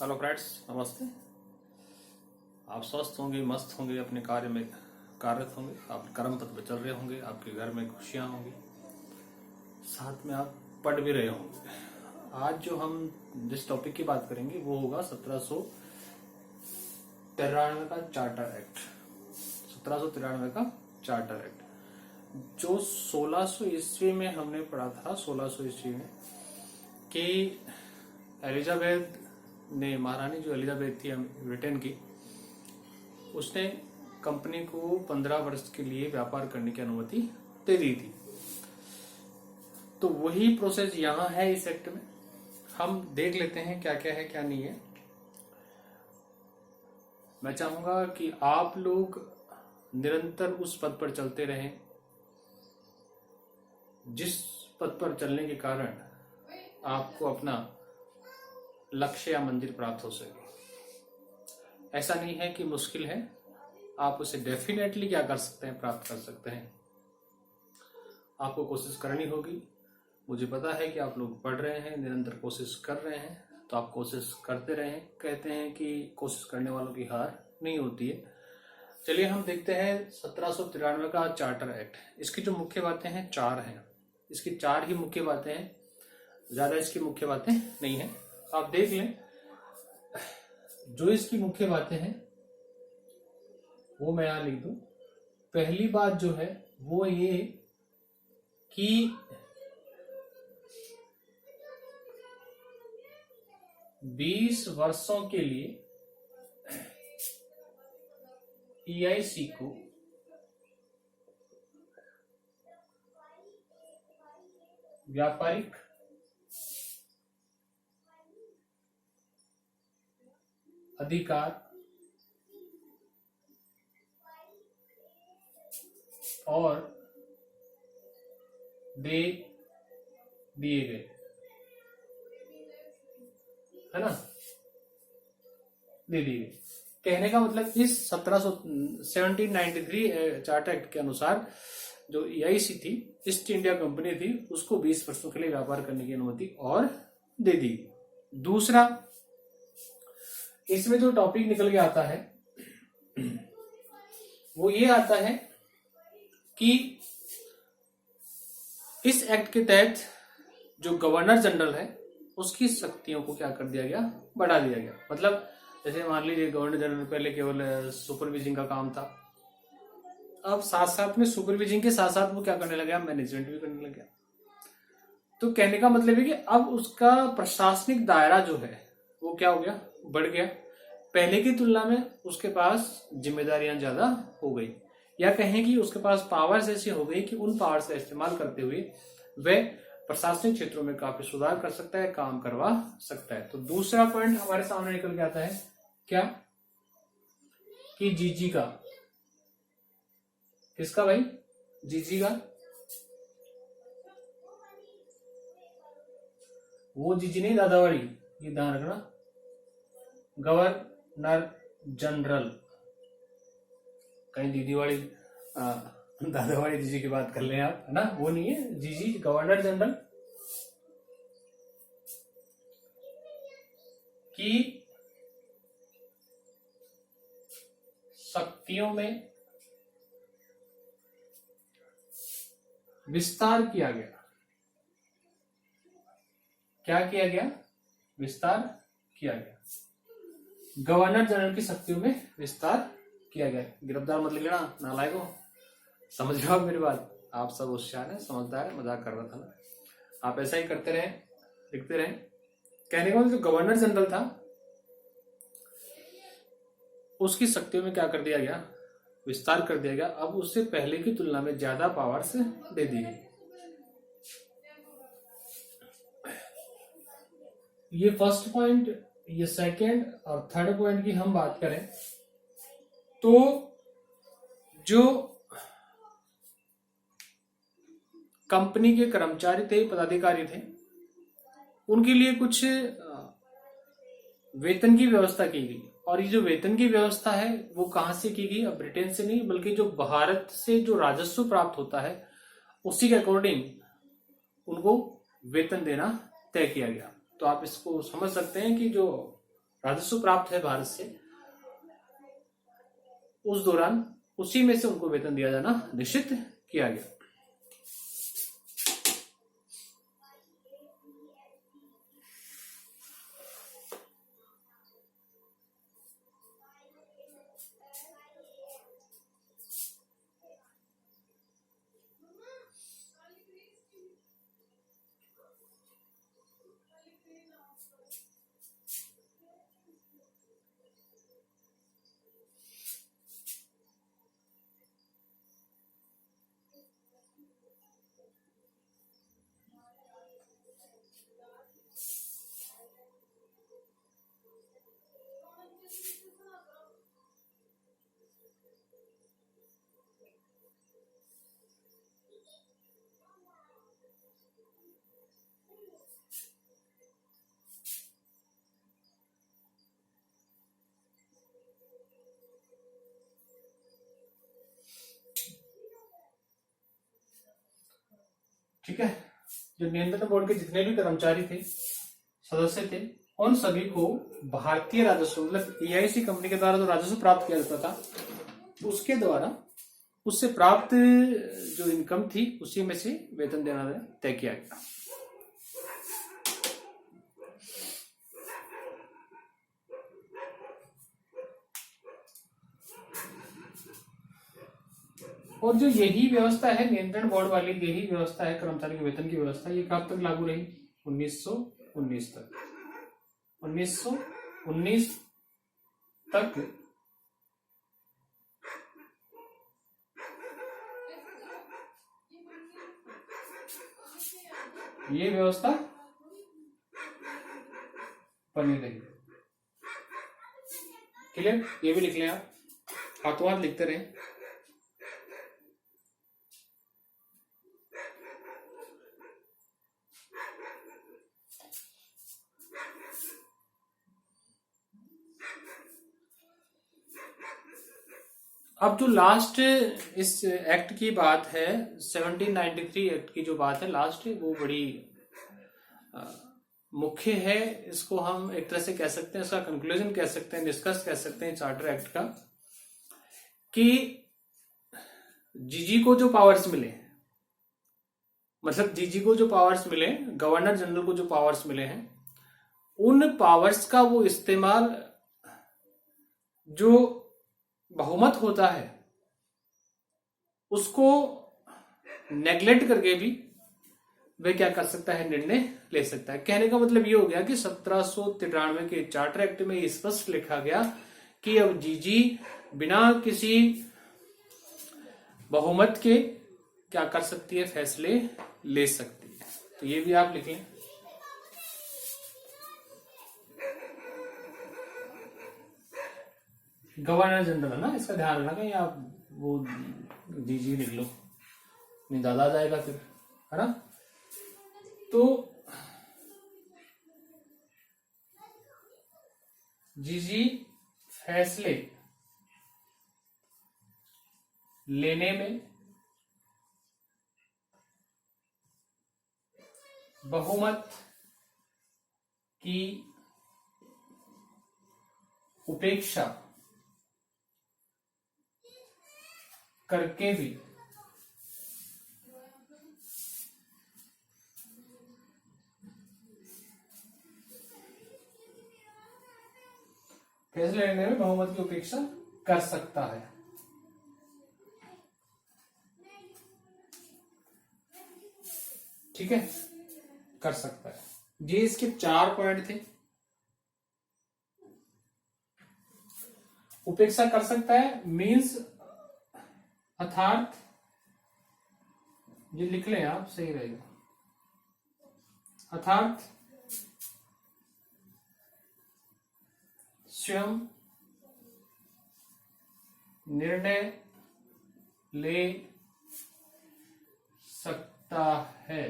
Hello friends, नमस्ते। आप स्वस्थ होंगे, मस्त होंगे, अपने कार्य में कार्यरत होंगे, आप कर्म पथ पर चल रहे होंगे, आपके घर में खुशियां होंगी, साथ में आप पढ़ भी रहे होंगे। आज जो हम जिस टॉपिक की बात करेंगे वो होगा 1793 का चार्टर एक्ट। 1793 का चार्टर एक्ट जो 1600 ईस्वी में हमने पढ़ा था। 1600 ईस्वी में कि एलिजाबेथ ने, महारानी जो एलिजाबेथ थी ब्रिटेन की, उसने कंपनी को 15 वर्ष के लिए व्यापार करने की अनुमति दे दी थी। तो वही प्रोसेस यहाँ है इस एक्ट में। हम देख लेते हैं क्या क्या है क्या नहीं है। मैं चाहूंगा कि आप लोग निरंतर उस पद पर चलते रहें जिस पद पर चलने के कारण आपको अपना लक्ष्य या मंजिल प्राप्त हो सके। ऐसा नहीं है कि मुश्किल है, आप उसे डेफिनेटली क्या कर सकते हैं, प्राप्त कर सकते हैं। आपको कोशिश करनी होगी। मुझे पता है कि आप लोग पढ़ रहे हैं, निरंतर कोशिश कर रहे हैं, तो आप कोशिश करते रहें। कहते हैं कि कोशिश करने वालों की हार नहीं होती है। चलिए हम देखते हैं 1793 का चार्टर एक्ट। इसकी जो मुख्य बातें हैं 4 हैं। इसकी 4 ही मुख्य बातें हैं, ज्यादा इसकी मुख्य बातें नहीं है। आप देख लें जो इसकी मुख्य बातें हैं वो मैं यहां लिख दूं। पहली बात जो है वो ये कि 20 वर्षों के लिए EIC को व्यापारिक अधिकार और दे दिए गए, है ना, दे दिए गए। कहने का मतलब इस 1793 चार्टर एक्ट के अनुसार जो EIC थी, ईस्ट इंडिया कंपनी थी, उसको 20 वर्षों के लिए व्यापार करने की अनुमति और दे दी। दूसरा, इसमें जो टॉपिक निकल के आता है वो ये आता है कि इस एक्ट के तहत जो गवर्नर जनरल है उसकी शक्तियों को क्या कर दिया गया, बढ़ा दिया गया। मतलब जैसे मान लीजिए गवर्नर जनरल पहले केवल सुपरविजिंग का काम था, अब साथ साथ में सुपरविजिंग के साथ साथ वो क्या करने लगा, मैनेजमेंट भी करने लग गया। तो कहने का मतलब है कि अब उसका प्रशासनिक दायरा जो है वो क्या हो गया, बढ़ गया। पहले की तुलना में उसके पास जिम्मेदारियां ज्यादा हो गई, या कहें कि उसके पास पावर्स ऐसी हो गई कि उन पावर्स का इस्तेमाल करते हुए वह प्रशासनिक क्षेत्रों में काफी सुधार कर सकता है, काम करवा सकता है। तो दूसरा पॉइंट हमारे सामने निकल के आता है क्या, कि जीजी का, किसका भाई, जीजी का, वो जीजी नहीं दादावाड़ी, ये ध्यान रखना, गवर्नर जनरल। कहीं दीदी वाली दादा वाली जीजी की बात कर ले आप, है ना, वो नहीं है। जीजी गवर्नर जनरल की शक्तियों में विस्तार किया गया। क्या किया गया, विस्तार किया गया। गवर्नर जनरल की शक्तियों में विस्तार किया गया। गिरफ्तार मत लेना नालायक हो, समझ रहे हो मेरी बात। आप सब होशियार है, समझदार है, मजाक कर रहा था ना। आप ऐसा ही करते रहे, लिखते रहे। कहने का मतलब जो गवर्नर जनरल था उसकी शक्तियों में क्या कर दिया गया, विस्तार कर दिया गया। अब उससे पहले की तुलना में ज्यादा पावर्स दे दी गई। ये फर्स्ट पॉइंट। ये सेकेंड और थर्ड पॉइंट की हम बात करें तो जो कंपनी के कर्मचारी थे, पदाधिकारी थे, उनके लिए कुछ वेतन की व्यवस्था की गई। और ये जो वेतन की व्यवस्था है वो कहां से की गई, अब ब्रिटेन से नहीं बल्कि जो भारत से जो राजस्व प्राप्त होता है उसी के अकॉर्डिंग उनको वेतन देना तय किया गया। तो आप इसको समझ सकते हैं कि जो राजस्व प्राप्त है भारत से, उस दौरान उसी में से उनको वेतन दिया जाना निश्चित किया गया। ठीक है, जो नियंत्रण बोर्ड के जितने भी कर्मचारी थे, सदस्य थे, उन सभी को भारतीय राजस्व मतलब एआईसी कंपनी के द्वारा जो राजस्व प्राप्त किया जाता था उसके द्वारा उससे प्राप्त जो इनकम थी उसी में से वेतन देना तय किया गया। और जो यही व्यवस्था है नियंत्रण बोर्ड वाली, यही व्यवस्था है कर्मचारी के वेतन की व्यवस्था, ये कब तक लागू रही? 1919 तक। 1919 तक ये व्यवस्था बनी रही। क्लियर? ये भी लिख लें आप, हाथों हाथ लिखते रहें। अब जो लास्ट इस एक्ट की बात है, 1793 एक्ट की जो बात है लास्ट, वो बड़ी मुख्य है। इसको हम एक तरह से कह सकते हैं, इसका कंक्लूजन कह सकते हैं, निष्कर्ष कह सकते हैं चार्टर एक्ट का, कि जीजी को जो पावर्स मिले, मतलब जीजी को जो पावर्स मिले, गवर्नर जनरल को जो पावर्स मिले हैं, उन पावर्स का वो इस्तेमाल जो बहुमत होता है उसको नेग्लेक्ट करके भी वे क्या कर सकता है, निर्णय ले सकता है। कहने का मतलब ये हो गया कि 1793 के चार्टर एक्ट में स्पष्ट लिखा गया कि अब जीजी बिना किसी बहुमत के क्या कर सकती है, फैसले ले सकती है। तो ये भी आप लिख लें। गवर्नर जनरल है ना, इसका ध्यान रखना, कहीं आप वो जीजी लिख लो, नहीं ज्यादा आ जाएगा फिर, है ना। तो जीजी फैसले लेने में बहुमत की उपेक्षा करके भी फैसले लेने में बहुमत की उपेक्षा कर सकता है। ठीक है, कर सकता है। ये इसके 4 पॉइंट थे। उपेक्षा कर सकता है मीन्स अर्थात, ये लिख लें आप, सही रहेगा, अर्थात स्वयं निर्णय ले सकता है।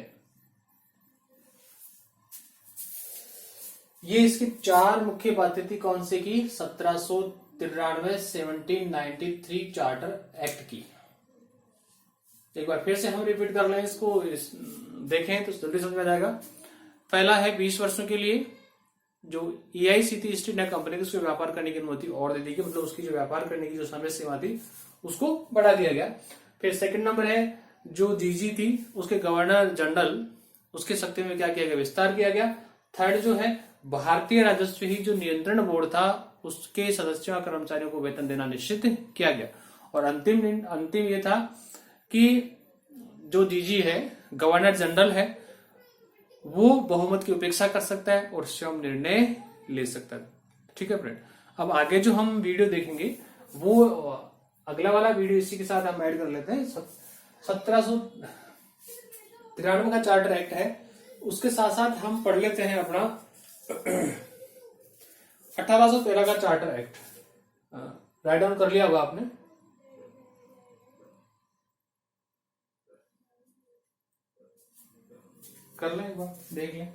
ये इसकी 4 मुख्य बातें थी। कौन से की? 1793 चार्टर एक्ट की। एक बार फिर से हम रिपीट कर लें इसको, देखें तो जल्दी समझ में आ जाएगा। पहला है 20 वर्षों के लिए जो EIC थी, ईस्ट इंडिया कंपनी, उसको व्यापार करने की अनुमति और दे दी गई, मतलब उसकी जो व्यापार करने की जो समय सीमा थी उसको बढ़ा दिया गया। फिर सेकंड नंबर है जो DG थी उसके गवर्नर जनरल, उसके शक्ति में क्या किया गया, विस्तार किया गया। थर्ड जो है भारतीय राजस्व ही जो नियंत्रण बोर्ड था उसके सदस्यों और कर्मचारियों को वेतन देना निश्चित किया गया। और अंतिम ये था कि जो DG है, गवर्नर जनरल है, वो बहुमत की उपेक्षा कर सकता है और स्वयं निर्णय ले सकता है। ठीक है फ्रेंड, अब आगे जो हम वीडियो देखेंगे वो अगला वाला वीडियो इसी के साथ हम ऐड कर लेते हैं। 1793 का चार्टर एक्ट है, उसके साथ साथ हम पढ़ लेते हैं अपना 1813 का चार्टर एक्ट। राइट डाउन कर लिया होगा आपने। कर लें, एक बार देख लें।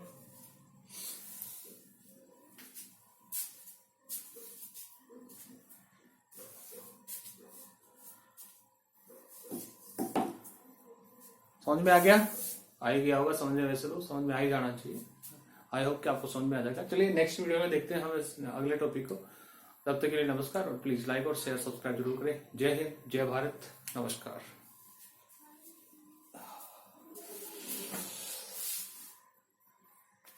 समझ में आ गया होगा, समझ में, वैसे तो समझ में आ ही जाना चाहिए। आई होप कि आपको समझ में आ जाएगा। चलिए नेक्स्ट वीडियो में देखते हैं हम इस अगले टॉपिक को। तब तक के लिए नमस्कार, और प्लीज लाइक और शेयर सब्सक्राइब जरूर करें। जय हिंद, जय भारत, नमस्कार।